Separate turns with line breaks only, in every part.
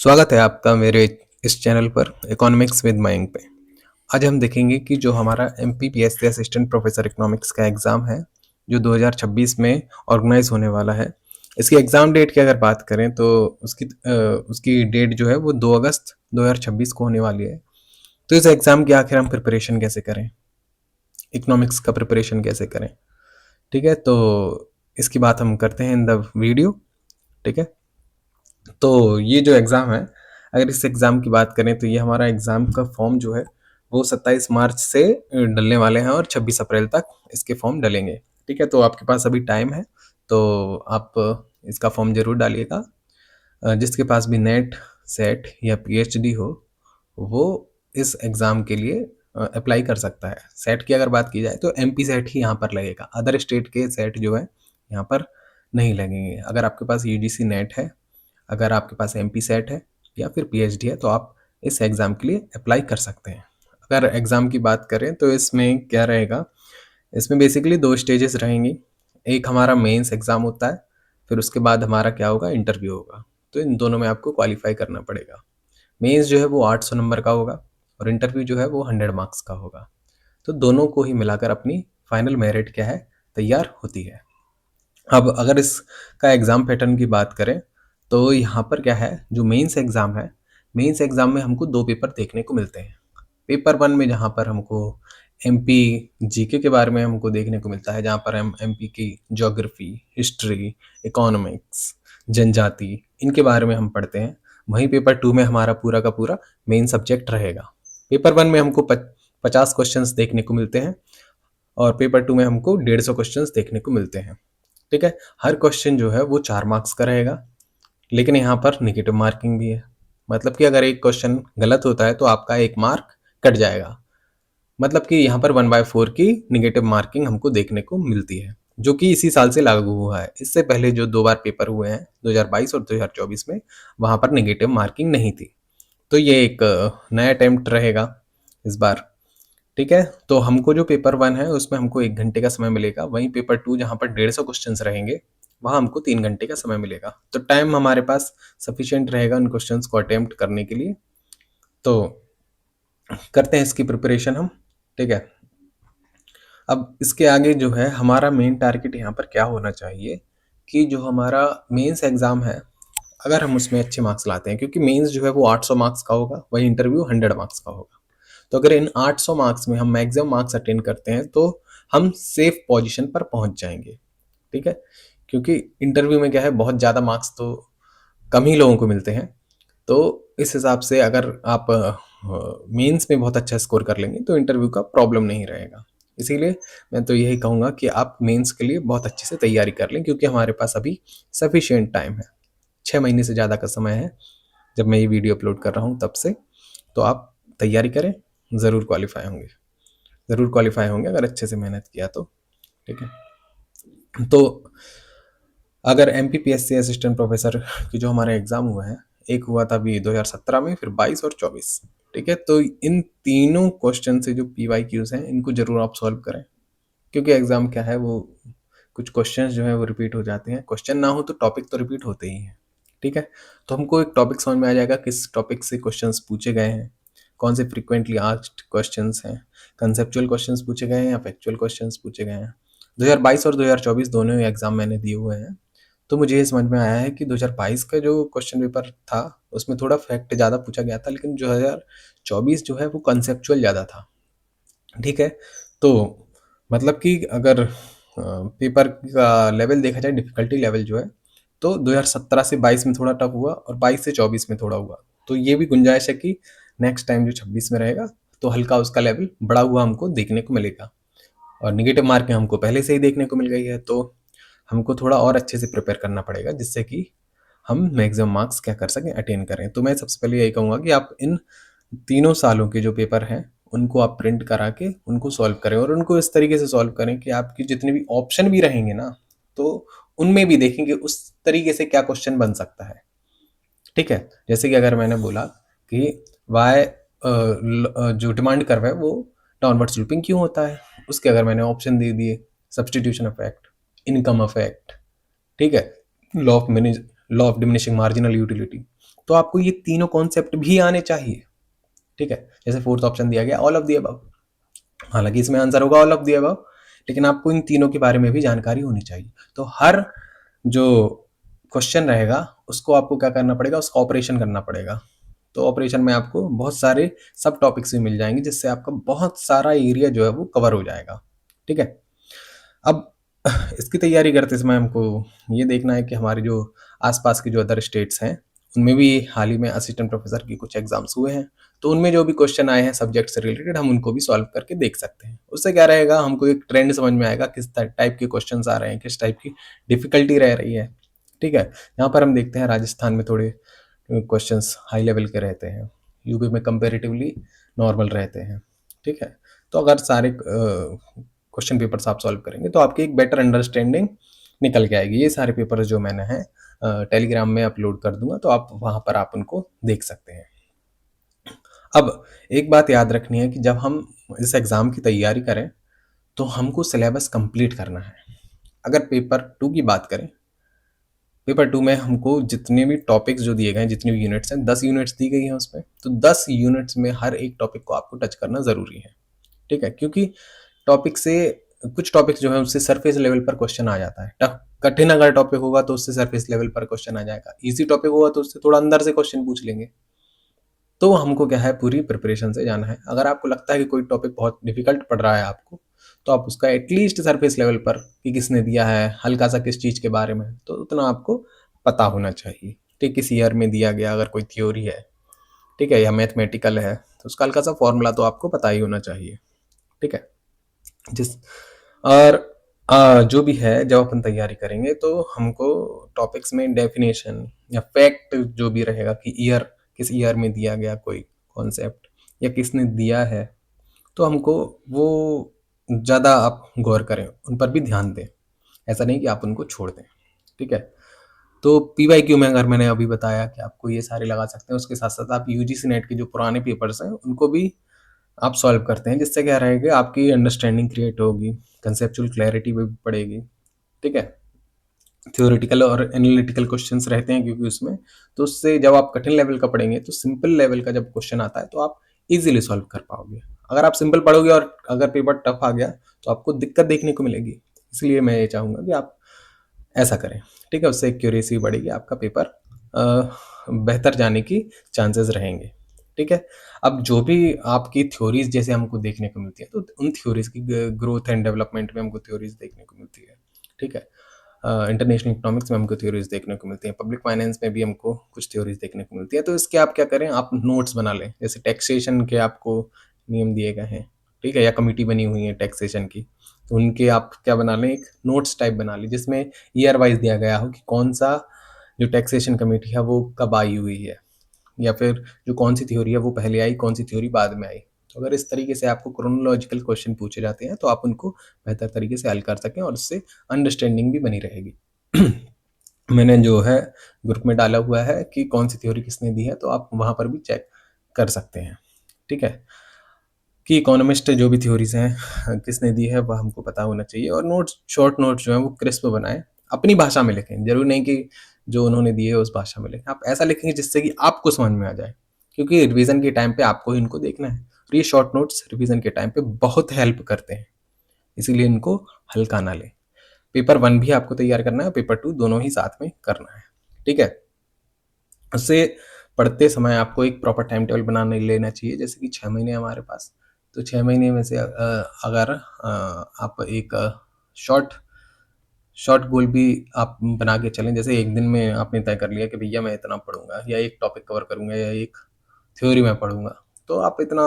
स्वागत है आपका मेरे इस चैनल पर इकोनॉमिक्स विद मयंक पे। आज हम देखेंगे कि जो हमारा एमपीपीएससी असिस्टेंट प्रोफेसर इकोनॉमिक्स का एग्ज़ाम है जो 2026 में ऑर्गेनाइज होने वाला है। इसकी एग्ज़ाम डेट की अगर बात करें तो उसकी डेट जो है वो 2 अगस्त 2026 को होने वाली है। तो इस एग्ज़ाम की आखिर हम प्रिपरेशन कैसे करें, इकोनॉमिक्स का प्रिपरेशन कैसे करें, ठीक है। तो इसकी बात हम करते हैं इन द वीडियो, ठीक है। तो ये जो एग्ज़ाम है, अगर इस एग्ज़ाम की बात करें तो ये हमारा एग्ज़ाम का फॉर्म जो है वो 27 मार्च से डलने वाले हैं और 26 अप्रैल तक इसके फॉर्म डलेंगे, ठीक है। तो आपके पास अभी टाइम है, तो आप इसका फॉर्म ज़रूर डालिएगा। जिसके पास भी नेट, सेट या पीएचडी हो वो इस एग्ज़ाम के लिए अप्लाई कर सकता है। सेट की अगर बात की जाए तो एमपी सेट ही यहाँ पर लगेगा, अदर स्टेट के सेट जो है यहाँ पर नहीं लगेंगे। अगर आपके पास यूजीसी नेट है, अगर आपके पास एमपी सेट है या फिर पीएचडी है तो आप इस एग्ज़ाम के लिए अप्लाई कर सकते हैं। अगर एग्ज़ाम की बात करें तो इसमें क्या रहेगा, इसमें बेसिकली 2 स्टेजेस रहेंगी। एक हमारा मेंस एग्ज़ाम होता है, फिर उसके बाद हमारा क्या होगा, इंटरव्यू होगा। तो इन दोनों में आपको क्वालिफ़ाई करना पड़ेगा। मेंस जो है वो 800 नंबर का होगा और इंटरव्यू जो है वो 100 मार्क्स का होगा। तो दोनों को ही मिलाकर अपनी फाइनल मेरिट क्या है, तैयार होती है। अब अगर इसका एग्ज़ाम पैटर्न की बात करें तो यहाँ पर क्या है, जो मेंस एग्ज़ाम है, मेंस एग्ज़ाम में हमको 2 पेपर देखने को मिलते हैं। पेपर 1 में जहाँ पर हमको एमपी जीके के बारे में हमको देखने को मिलता है, जहाँ पर हम एमपी की ज्योग्राफी, हिस्ट्री, इकोनॉमिक्स, जनजाति इनके बारे में हम पढ़ते हैं। वहीं पेपर 2 में हमारा पूरा का पूरा मेन सब्जेक्ट रहेगा। पेपर 1 में हमको 50 क्वेश्चंस देखने को मिलते हैं और पेपर 2 में हमको 150 क्वेश्चंस देखने को मिलते हैं, ठीक है। हर क्वेश्चन जो है वो 4 मार्क्स का रहेगा, लेकिन यहाँ पर नेगेटिव मार्किंग भी है। मतलब कि अगर एक क्वेश्चन गलत होता है तो आपका 1 मार्क कट जाएगा। मतलब कि यहाँ पर 1/4 की नेगेटिव मार्किंग हमको देखने को मिलती है, जो कि इसी साल से लागू हुआ है। इससे पहले जो 2 बार पेपर हुए हैं 2022 और 2024 में, वहाँ पर नेगेटिव मार्किंग नहीं थी। तो ये एक नया अटेम्प्ट रहेगा इस बार, ठीक है। तो हमको जो पेपर 1 है उसमें हमको 1 घंटे का समय मिलेगा, वहीं पेपर 2 जहाँ पर 150 क्वेश्चंस रहेंगे वहाँ हमको 3 घंटे का समय मिलेगा। तो टाइम हमारे पास सफिशिएंट रहेगा उन क्वेश्चंस को अटेम्प्ट करने के लिए। तो करते हैं इसकी प्रिपरेशन हम, ठीक है। अब इसके आगे जो है हमारा मेन टारगेट यहाँ पर क्या होना चाहिए कि जो हमारा मेंस एग्ज़ाम है, अगर हम उसमें अच्छे मार्क्स लाते हैं, क्योंकि मेंस जो है वो 800 मार्क्स का होगा, वही इंटरव्यू 100 मार्क्स का होगा। तो अगर इन 800 मार्क्स में हम मैक्सिमम मार्क्स अटेन करते हैं तो हम सेफ पोजीशन पर पहुंच जाएंगे, ठीक है। क्योंकि इंटरव्यू में क्या है, बहुत ज़्यादा मार्क्स तो कम ही लोगों को मिलते हैं। तो इस हिसाब से अगर आप मेंस में बहुत अच्छा स्कोर कर लेंगे तो इंटरव्यू का प्रॉब्लम नहीं रहेगा। इसीलिए मैं तो यही कहूँगा कि आप मेंस के लिए बहुत अच्छे से तैयारी कर लें, क्योंकि हमारे पास अभी सफिशिएंट टाइम है। 6 महीने से ज़्यादा का समय है जब मैं ये वीडियो अपलोड कर रहा हूँ तब से। तो आप तैयारी करें, ज़रूर क्वालिफाई होंगे, ज़रूर क्वालिफाई होंगे अगर अच्छे से मेहनत किया तो, ठीक है। तो अगर एमपीपीएससी असिस्टेंट प्रोफेसर की जो हमारे एग्ज़ाम हुए हैं, एक हुआ था अभी 2017 में, फिर 22 और 24, ठीक है। तो इन तीनों क्वेश्चन से जो पीवाईक्यूज़ हैं इनको ज़रूर आप सॉल्व करें, क्योंकि एग्ज़ाम क्या है, वो कुछ क्वेश्चंस जो है वो रिपीट हो जाते हैं। क्वेश्चन ना हो तो टॉपिक तो रिपीट होते ही हैं, ठीक है। तो हमको एक टॉपिक समझ में आ जाएगा किस टॉपिक से क्वेश्चंस पूछे गए हैं, कौन से फ्रीक्वेंटली आस्क्ड क्वेश्चंस हैं, कंसेप्चुअल क्वेश्चंस पूछे गए हैं या फैक्चुअल क्वेश्चंस पूछे गए हैं। 2022 और 2024 दोनों ही एग्ज़ाम मैंने दिए हुए हैं, तो मुझे ये समझ में आया है कि 2022 का जो क्वेश्चन पेपर था उसमें थोड़ा फैक्ट ज़्यादा पूछा गया था, लेकिन 2024 जो है वो कंसेप्चुअल ज़्यादा था, ठीक है। तो मतलब कि अगर पेपर का लेवल देखा जाए, डिफ़िकल्टी लेवल जो है, तो 2017 से 22 में थोड़ा टफ हुआ और 22 से 24 में थोड़ा हुआ। तो ये भी गुंजाइश है कि नेक्स्ट टाइम जो 26 में रहेगा तो हल्का उसका लेवल बढ़ा हुआ हमको देखने को मिलेगा। और नेगेटिव मार्किंग हमको पहले से ही देखने को मिल गई है, तो हमको थोड़ा और अच्छे से प्रिपेयर करना पड़ेगा, जिससे कि हम मैक्सिमम मार्क्स क्या कर सकें, अटेन करें। तो मैं सबसे पहले यही कहूँगा कि आप इन तीनों सालों के जो पेपर हैं उनको आप प्रिंट करा के उनको सॉल्व करें, और उनको इस तरीके से सॉल्व करें कि आपकी जितने भी ऑप्शन भी रहेंगे ना, तो उनमें भी देखेंगे उस तरीके से क्या क्वेश्चन बन सकता है, ठीक है। जैसे कि अगर मैंने बोला कि वाई जो डिमांड कर्व है वो डाउनवर्ड स्लोपिंग क्यों होता है, उसके अगर मैंने ऑप्शन दे दिए, सब्सटीट्यूशन इफेक्ट, इनकम इफेक्ट, ठीक है, law of diminishing marginal utility, तो आपको ये तीनों कॉन्सेप्ट भी आने चाहिए, ठीक है। जैसे फोर्थ ऑप्शन दिया गया ऑल ऑफ दी अबव, हालांकि इसमें आंसर होगा ऑल ऑफ दी अबव, लेकिन आपको इन तीनों के बारे में भी जानकारी होनी चाहिए। तो हर जो क्वेश्चन रहेगा उसको आपको क्या करना पड़ेगा, उसका ऑपरेशन करना पड़ेगा। तो ऑपरेशन में आपको बहुत सारे सब टॉपिक्स भी मिल जाएंगे, जिससे आपका बहुत सारा एरिया जो है वो कवर हो जाएगा, ठीक है। अब इसकी तैयारी करते समय हमको ये देखना है कि हमारे जो आसपास के जो अदर स्टेट्स हैं उनमें भी हाल ही में असिस्टेंट प्रोफेसर की कुछ एग्जाम्स हुए हैं, तो उनमें जो भी क्वेश्चन आए हैं सब्जेक्ट से रिलेटेड हम उनको भी सॉल्व करके देख सकते हैं। उससे क्या रहेगा, हमको एक ट्रेंड समझ में आएगा किस टाइप के क्वेश्चन आ रहे हैं, किस टाइप की डिफिकल्टी रह रही है, ठीक है। यहाँ पर हम देखते हैं राजस्थान में थोड़े क्वेश्चंस हाई लेवल के रहते हैं, यूपी में कंपेरेटिवली नॉर्मल रहते हैं, ठीक है। तो अगर सारे क्वेश्चन पेपर्स आप सॉल्व करेंगे तो आपकी एक बेटर अंडरस्टैंडिंग निकल के आएगी। ये सारे पेपर जो मैंने हैं टेलीग्राम में अपलोड कर दूंगा, तो आप वहाँ पर आप उनको देख सकते हैं। अब एक बात याद रखनी है कि जब हम इस एग्ज़ाम की तैयारी करें तो हमको सिलेबस कंप्लीट करना है। अगर पेपर 2 की बात करें, पेपर 2 में हमको जितने भी टॉपिक्स जो दिए गए हैं, जितनी भी यूनिट्स हैं, 10 यूनिट्स दी गई हैं उसमें, तो 10 यूनिट्स में हर एक टॉपिक को आपको टच करना ज़रूरी है, ठीक है। क्योंकि टॉपिक से कुछ टॉपिक्स जो है उससे सरफेस लेवल पर क्वेश्चन आ जाता है। टफ कठिन अगर टॉपिक होगा तो उससे सरफेस लेवल पर क्वेश्चन आ जाएगा, इजी टॉपिक होगा तो उससे थोड़ा अंदर से क्वेश्चन पूछ लेंगे। तो हमको क्या है, पूरी प्रिपरेशन से जाना है। अगर आपको लगता है कि कोई टॉपिक बहुत डिफिकल्ट पड़ रहा है आपको, तो आप उसका एटलीस्ट सरफेस लेवल पर कि किसने दिया है, हल्का सा किस चीज़ के बारे में, तो उतना आपको पता होना चाहिए, ठीक। किस ईयर में दिया गया, अगर कोई थ्योरी है, ठीक है, या मैथमेटिकल है, तो उसका हल्का सा फॉर्मूला तो आपको पता ही होना चाहिए, ठीक है। जिस और जो भी है, जब अपन तैयारी करेंगे तो हमको टॉपिक्स में डेफिनेशन या फैक्ट जो भी रहेगा कि ईयर, किस ईयर में दिया गया कोई कॉन्सेप्ट या किसने दिया है, तो हमको वो ज़्यादा आप गौर करें, उन पर भी ध्यान दें। ऐसा नहीं कि आप उनको छोड़ दें, ठीक है। तो पीवाईक्यू में अगर मैंने अभी बताया कि आपको ये सारे लगा सकते हैं, उसके साथ साथ आप यूजीसी नेट के जो पुराने पेपर्स हैं उनको भी आप सॉल्व करते हैं, जिससे क्या रहेगा, आपकी अंडरस्टैंडिंग क्रिएट होगी, कंसेप्चुअल क्लैरिटी भी बढ़ेगी, ठीक है। थ्योरेटिकल और एनालिटिकल क्वेश्चंस रहते हैं क्योंकि उसमें, तो उससे जब आप कठिन लेवल का पढ़ेंगे तो सिंपल लेवल का जब क्वेश्चन आता है तो आप इजीली सॉल्व कर पाओगे। अगर आप सिंपल पढ़ोगे और अगर पेपर टफ आ गया तो आपको दिक्कत देखने को मिलेगी। इसलिए मैं ये चाहूँगा कि आप ऐसा करें, ठीक है। उससे एक्यूरेसी बढ़ेगी, आपका पेपर बेहतर जाने की चांसेस रहेंगे, ठीक है। अब जो भी आपकी थ्योरीज जैसे हमको देखने को मिलती है, तो उन थ्योरीज की ग्रोथ एंड डेवलपमेंट में हमको थ्योरीज देखने को मिलती है, ठीक है। इंटरनेशनल इकोनॉमिक्स में हमको थ्योरीज देखने को मिलती हैं, पब्लिक फाइनेंस में भी हमको कुछ थ्योरीज देखने को मिलती है। तो इसके आप क्या करें, आप नोट्स बना लें। जैसे टैक्सेशन के आपको नियम दिए गए हैं, ठीक है, या कमिटी बनी हुई है टैक्सेशन की, तो उनके आप क्या बना लें, एक नोट्स टाइप बना लें जिसमें ईयर वाइज दिया गया हो कि कौन सा जो टैक्सेशन कमेटी है वो कब आई हुई है, या फिर जो कौन सी थ्योरी है वो पहले आई, कौन सी थ्योरी बाद में आई। तो अगर इस तरीके से आपको क्रोनोलॉजिकल क्वेश्चन पूछे जाते हैं तो आप उनको बेहतर तरीके से हल कर सकें और उससे अंडरस्टैंडिंग भी बनी रहेगी। मैंने जो है ग्रुप में डाला हुआ है कि कौन सी थ्योरी किसने दी है, तो आप वहाँ पर भी चेक कर सकते हैं, ठीक है, कि इकोनॉमिस्ट जो भी थ्योरीज हैं किसने दी है वह हमको पता होना चाहिए। और नोट्स, शॉर्ट नोट्स जो हैं वो क्रिस्प बनाएं, अपनी भाषा में लिखें। जरूरी नहीं कि जो उन्होंने दिए है उस भाषा में लिखें, आप ऐसा लिखेंगे जिससे कि आपको समझ में आ जाए, क्योंकि रिवीजन के टाइम पे आपको ही इनको देखना है। और ये शॉर्ट नोट्स रिवीजन के टाइम पे बहुत हेल्प करते हैं, इसीलिए इनको हल्का ना लें। पेपर 1 भी आपको तैयार करना है, पेपर 2 दोनों ही साथ में करना है, ठीक है। उससे पढ़ते समय आपको एक प्रॉपर टाइम टेबल बना लेना चाहिए। जैसे कि 6 महीने हमारे पास, तो 6 महीने में से अगर आप एक शॉर्ट शॉर्ट गोल भी आप बना के चलें। जैसे एक दिन में आपने तय कर लिया कि भैया मैं इतना पढ़ूंगा, या एक टॉपिक कवर करूंगा, या एक थ्योरी में पढ़ूंगा, तो आप इतना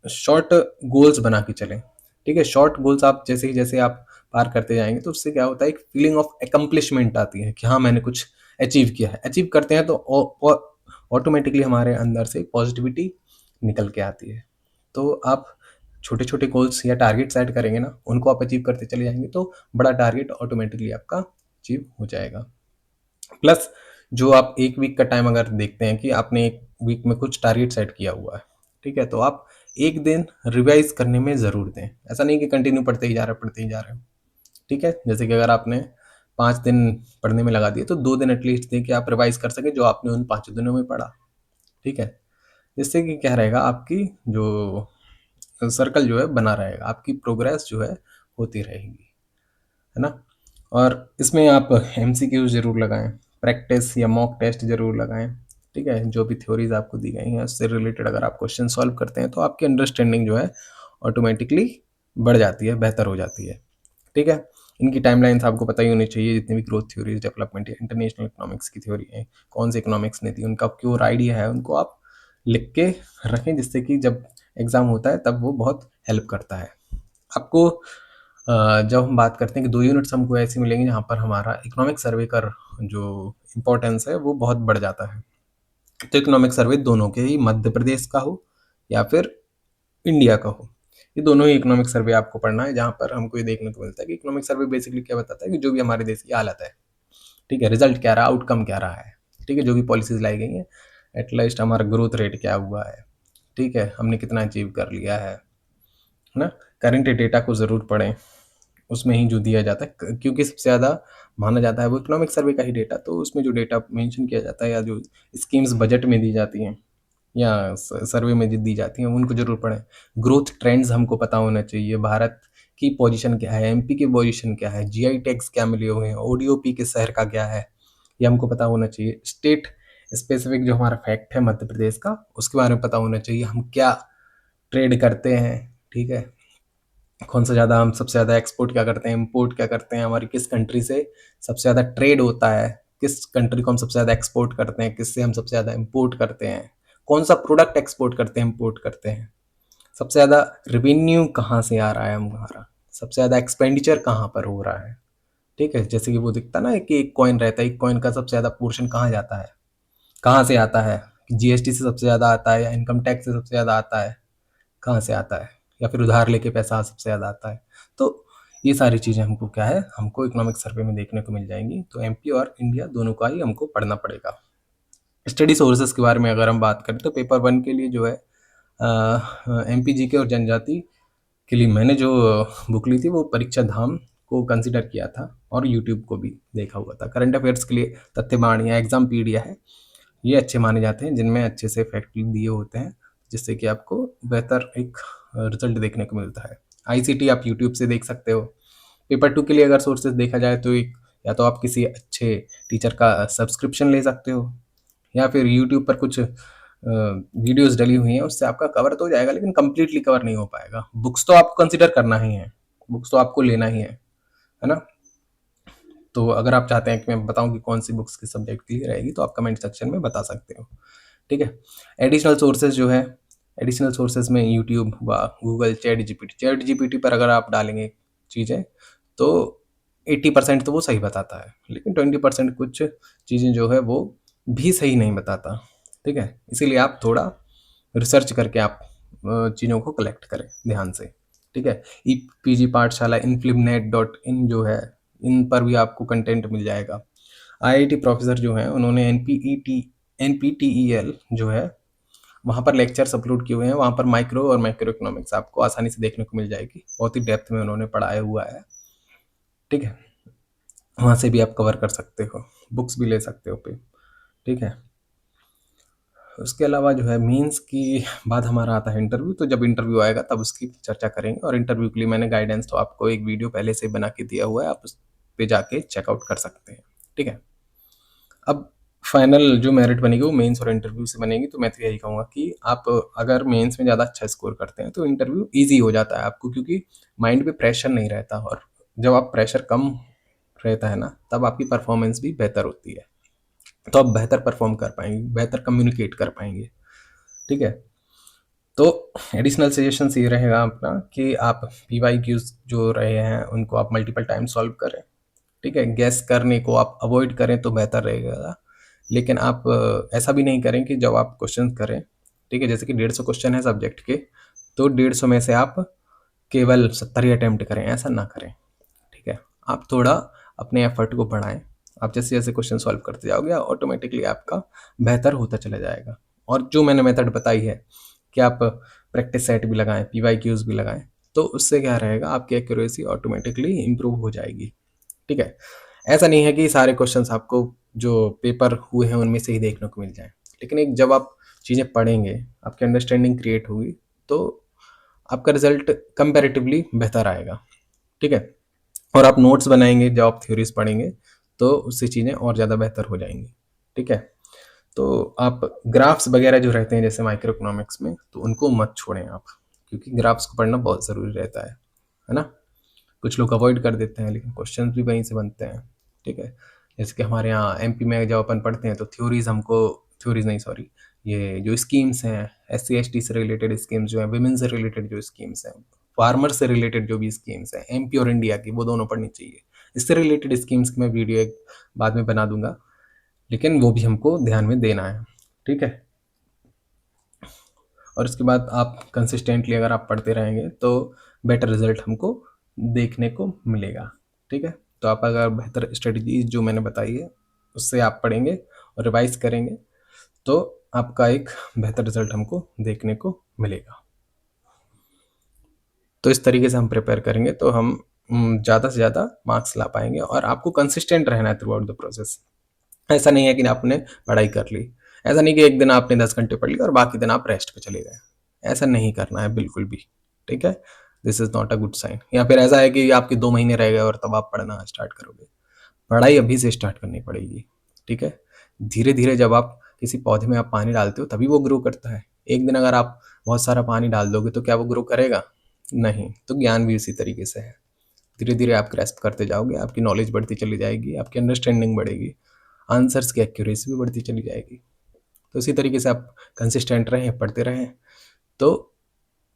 शॉर्ट गोल्स बना के चलें, ठीक है। शॉर्ट गोल्स आप जैसे ही जैसे आप पार करते जाएंगे तो उससे क्या होता है, एक फीलिंग ऑफ एकम्प्लिशमेंट आती है कि हाँ मैंने कुछ अचीव किया है। अचीव करते हैं तो ऑटोमेटिकली हमारे अंदर से पॉजिटिविटी निकल के आती है। तो आप छोटे छोटे गोल्स या टारगेट सेट करेंगे ना, उनको आप अचीव करते चले जाएंगे तो बड़ा टारगेट ऑटोमेटिकली आपका अचीव हो जाएगा। प्लस जो आप एक वीक का टाइम अगर देखते हैं कि आपने एक वीक में कुछ टारगेट सेट किया हुआ है, ठीक है, तो आप एक दिन रिवाइज करने में ज़रूर दें। ऐसा नहीं कि कंटिन्यू पढ़ते ही जा रहे हो, ठीक है। जैसे कि अगर आपने 5 दिन पढ़ने में लगा दिए तो 2 दिन एटलीस्ट दें कि आप रिवाइज़ कर सकें जो आपने उन 5 दिनों में पढ़ा, ठीक है? जिससे कि क्या रहेगा, आपकी जो सर्कल जो है बना रहेगा, आपकी प्रोग्रेस जो है होती रहेगी, है ना? और इसमें आप एमसीक्यूज़ ज़रूर लगाएँ, प्रैक्टिस या मॉक टेस्ट ज़रूर लगाएँ, ठीक है? जो भी थ्योरीज़ आपको दी गई हैं उससे रिलेटेड अगर आप क्वेश्चन सॉल्व करते हैं तो आपकी अंडरस्टैंडिंग जो है ऑटोमेटिकली बढ़ जाती है, बेहतर हो जाती है, ठीक है? इनकी टाइमलाइन्स आपको पता ही होनी चाहिए, जितनी भी ग्रोथ थ्योरीज़, डेवलपमेंट या इंटरनेशनल इकोनॉमिक्स की थ्योरी है, कौन से इकोनॉमिक्स ने दी, उनका प्योर आइडिया है, उनको आप लिख के रखें जिससे कि जब एग्ज़ाम होता है तब वो बहुत हेल्प करता है। आपको जब हम बात करते हैं कि 2 यूनिट्स हमको ऐसी मिलेंगी जहाँ पर हमारा इकोनॉमिक सर्वे का जो इम्पोर्टेंस है वो बहुत बढ़ जाता है। तो इकोनॉमिक सर्वे दोनों के ही, मध्य प्रदेश का हो या फिर इंडिया का हो, ये दोनों ही इकोनॉमिक सर्वे आपको पढ़ना है, जहाँ पर हमको ये देखने को मिलता है कि इकोनॉमिक सर्वे बेसिकली क्या बताता है कि जो भी हमारे देश की हालत है, ठीक है? रिज़ल्ट क्या रहा, आउटकम क्या रहा है, ठीक है? जो भी पॉलिसीज़ लाई गई हैं, एट लीस्ट हमारा ग्रोथ रेट क्या हुआ है, ठीक है? हमने कितना अचीव कर लिया है ना? करंट डेटा को ज़रूर पढ़ें, उसमें ही जो दिया जाता है, क्योंकि सबसे ज़्यादा माना जाता है वो इकोनॉमिक सर्वे का ही डेटा, तो उसमें जो डेटा मेंशन किया जाता है या जो स्कीम्स बजट में दी जाती हैं या सर्वे में जो दी जाती हैं उनको ज़रूर पढ़ें। ग्रोथ ट्रेंड्स हमको पता होना चाहिए, भारत की पोजीशन क्या है, एमपी की पोजीशन क्या है, जीआई टैग्स क्या मिले हुए हैं, ओडीओपी किस शहर का क्या है, ये हमको पता होना चाहिए। स्टेट स्पेसिफिक जो हमारा फैक्ट है मध्य प्रदेश का, उसके बारे में पता होना चाहिए, हम क्या ट्रेड करते हैं, ठीक है? कौन सा ज़्यादा, हम सबसे ज़्यादा एक्सपोर्ट क्या करते हैं, इम्पोर्ट क्या करते हैं, हमारी किस कंट्री से सबसे ज़्यादा ट्रेड होता है, किस कंट्री को हम सबसे ज़्यादा एक्सपोर्ट करते हैं, किससे हम सबसे ज़्यादा इम्पोर्ट करते हैं, कौन सा प्रोडक्ट एक्सपोर्ट करते हैं, इम्पोर्ट करते हैं, सबसे ज़्यादा रेवेन्यू कहाँ से आ रहा है हमारा, सबसे ज़्यादा एक्सपेंडिचर कहाँ पर हो रहा है, ठीक है? जैसे कि वो दिखता ना है कि एक कॉइन रहता है, एक कॉइन का सबसे ज़्यादा पोर्शन कहाँ जाता है, कहाँ से आता है, जीएसटी से सबसे ज़्यादा आता है या इनकम टैक्स से सबसे ज़्यादा आता है, कहाँ से आता है, या फिर उधार लेके पैसा सबसे ज़्यादा आता है। तो ये सारी चीज़ें हमको क्या है, हमको इकोनॉमिक सर्वे में देखने को मिल जाएंगी। तो एमपी और इंडिया दोनों का ही हमको पढ़ना पड़ेगा। स्टडी सोर्सेज के बारे में अगर हम बात करें तो पेपर 1 के लिए जो है एमपी जीके और जनजाति के लिए मैंने जो बुक ली थी वो परीक्षा धाम को कंसिडर किया था और यूट्यूब को भी देखा हुआ था। करंट अफेयर्स के लिए तथ्यवाण या एग्जामपीडिया है, ये अच्छे माने जाते हैं, जिनमें अच्छे से फैक्ट दिए होते हैं, जिससे कि आपको बेहतर एक रिजल्ट देखने को मिलता है। आईसीटी आप यूट्यूब से देख सकते हो। पेपर 2 के लिए अगर सोर्सेज देखा जाए तो एक, या तो आप किसी अच्छे टीचर का सब्सक्रिप्शन ले सकते हो या फिर यूट्यूब पर कुछ वीडियोस डली हुई हैं, उससे आपका कवर तो हो जाएगा लेकिन कंप्लीटली कवर नहीं हो पाएगा। बुक्स तो आपको कंसिडर करना ही है, बुक्स तो आपको लेना ही है ना? तो अगर आप चाहते हैं कि मैं बताऊं कि कौन सी बुक्स किस सब्जेक्ट के लिए रहेगी तो आप कमेंट सेक्शन में बता सकते हो, ठीक है? एडिशनल सोर्सेज जो है, एडिशनल सोर्सेज में यूट्यूब हुआ, गूगल, चैट जीपीटी पर अगर आप डालेंगे चीज़ें तो 80% तो वो सही बताता है, लेकिन 20% कुछ चीज़ें जो है वो भी सही नहीं बताता, ठीक है? इसीलिए आप थोड़ा रिसर्च करके आप चीज़ों को कलेक्ट करें ध्यान से, ठीक है? ई पीजी पाठशाला, inflimnet.in जो है, इन पर भी आपको कंटेंट मिल जाएगा। आईआईटी प्रोफेसर जो हैं उन्होंने एनपीटीईएल जो है वहाँ पर लेक्चर्स अपलोड किए हुए हैं, वहाँ पर माइक्रो और मैक्रो इकोनॉमिक्स आपको आसानी से देखने को मिल जाएगी, बहुत ही डेप्थ में उन्होंने पढ़ाया हुआ है, ठीक है? वहाँ से भी आप कवर कर सकते हो, बुक्स भी ले सकते हो पे, ठीक है? उसके अलावा जो है मीन्स की बाद हमारा आता है इंटरव्यू, तो जब इंटरव्यू आएगा तब उसकी चर्चा करेंगे, और इंटरव्यू के लिए मैंने गाइडेंस तो आपको एक वीडियो पहले से बना के दिया हुआ है, आप उस पे जाके चेकआउट कर सकते हैं, ठीक है? अब फाइनल जो मेरिट बनेगी वो मेंस और इंटरव्यू से बनेगी, तो मैं तो यही कहूँगा कि आप अगर मेंस में ज़्यादा अच्छा स्कोर करते हैं तो इंटरव्यू ईजी हो जाता है आपको, क्योंकि माइंड पे प्रेशर नहीं रहता, और जब आप प्रेशर कम रहता है ना तब आपकी परफॉर्मेंस भी बेहतर होती है, तो आप बेहतर परफॉर्म कर पाएंगे, बेहतर कम्युनिकेट कर पाएंगे, ठीक है? तो एडिशनल सजेशंस ये रहेगा अपना कि आप पीवाई क्यूज जो रहे हैं उनको आप मल्टीपल टाइम सॉल्व करें, ठीक है? गैस करने को आप अवॉइड करें तो बेहतर रहेगा, लेकिन आप ऐसा भी नहीं करें कि जब आप क्वेश्चन करें, ठीक है, जैसे कि 150 क्वेश्चन है सब्जेक्ट के, तो 150 में से आप केवल 70 ही अटैम्प्ट करें, ऐसा ना करें, ठीक है? आप थोड़ा अपने एफर्ट को बढ़ाएं, आप जैसे जैसे क्वेश्चन सॉल्व करते जाओगे ऑटोमेटिकली आपका बेहतर होता चला जाएगा। और जो मैंने मेथड बताई है कि आप प्रैक्टिस सेट भी लगाएं, पीवाई क्यूज भी लगाएं, तो उससे क्या रहेगा, आपकी एक्यूरेसी ऑटोमेटिकली इम्प्रूव हो जाएगी, ठीक है? ऐसा नहीं है कि सारे क्वेश्चंस आपको जो पेपर हुए हैं उनमें से ही देखने को मिल जाएँ। लेकिन एक जब आप चीज़ें पढ़ेंगे, आपकी अंडरस्टैंडिंग क्रिएट होगी, तो आपका रिज़ल्ट कंपैरेटिवली बेहतर आएगा, ठीक है? और आप नोट्स बनाएँगे जब आप थ्योरीज़ पढ़ेंगे, तो उससे चीज़ें और ज़्यादा बेहतर हो जाएँगी, ठीक है? तो आप ग्राफ्स वगैरह जो रहते हैं जैसे माइक्रो इकोनॉमिक्स में, तो उनको मत छोड़ें आप, क्योंकि ग्राफ्स को पढ़ना बहुत ज़रूरी रहता है ना? कुछ लोग अवॉइड कर देते हैं, लेकिन क्वेश्चंस भी वहीं से बनते हैं, ठीक है? जैसे कि हमारे यहाँ एमपी में जब अपन पढ़ते हैं तो थ्योरीज़ नहीं सॉरी, ये जो स्कीम्स हैं, एससी एसटी से रिलेटेड स्कीम्स जो हैं, विमेन से रिलेटेड जो स्कीम्स हैं, फार्मर से रिलेटेड जो भी स्कीम्स हैं, एमपी और इंडिया की, वो दोनों पढ़नी चाहिए। इससे रिलेटेड स्कीम्स की मैं वीडियो एक बाद में बना दूंगा, लेकिन वो भी हमको ध्यान में देना है, ठीक है? और उसके बाद आप कंसिस्टेंटली अगर आप पढ़ते रहेंगे तो बेटर रिजल्ट हमको देखने को मिलेगा, ठीक है? तो आप अगर बेहतर स्ट्रेटजीज जो मैंने बताई है उससे आप पढ़ेंगे और रिवाइज करेंगे, तो आपका एक बेहतर रिजल्ट हमको देखने को मिलेगा। तो इस तरीके से हम प्रिपेयर करेंगे तो हम ज़्यादा से ज़्यादा मार्क्स ला पाएंगे, और आपको कंसिस्टेंट रहना है थ्रू आउट द प्रोसेस। ऐसा नहीं है कि आपने पढ़ाई कर ली, ऐसा नहीं कि एक दिन आपने 10 घंटे पढ़ लिया और बाकी दिन आप रेस्ट पे चले गए। ऐसा नहीं करना है बिल्कुल भी, ठीक है? This is not a good sign. या फिर ऐसा है कि आपके 2 महीने रह गए और तब आप पढ़ना स्टार्ट करोगे। पढ़ाई अभी से स्टार्ट करनी पड़ेगी, ठीक है? धीरे धीरे जब आप किसी पौधे में आप पानी डालते हो तभी वो ग्रो करता है। एक दिन अगर आप बहुत सारा पानी डाल दोगे तो क्या वो ग्रो करेगा? नहीं। तो ज्ञान भी उसी तरीके से है। धीरे धीरे आप ग्रेस्प करते जाओगे, आपकी नॉलेज बढ़ती चली जाएगी, आपकी अंडरस्टैंडिंग बढ़ेगी, आंसर्स की एक्यूरेसी भी बढ़ती चली जाएगी। तो इसी तरीके से आप कंसिस्टेंट रहें, पढ़ते रहें, तो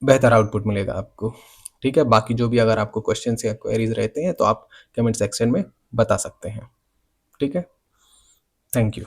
बेहतर आउटपुट मिलेगा आपको, ठीक है? बाकी जो भी अगर आपको क्वेश्चंस या क्वेरीज रहते हैं तो आप कमेंट सेक्शन में बता सकते हैं, ठीक है? Thank you.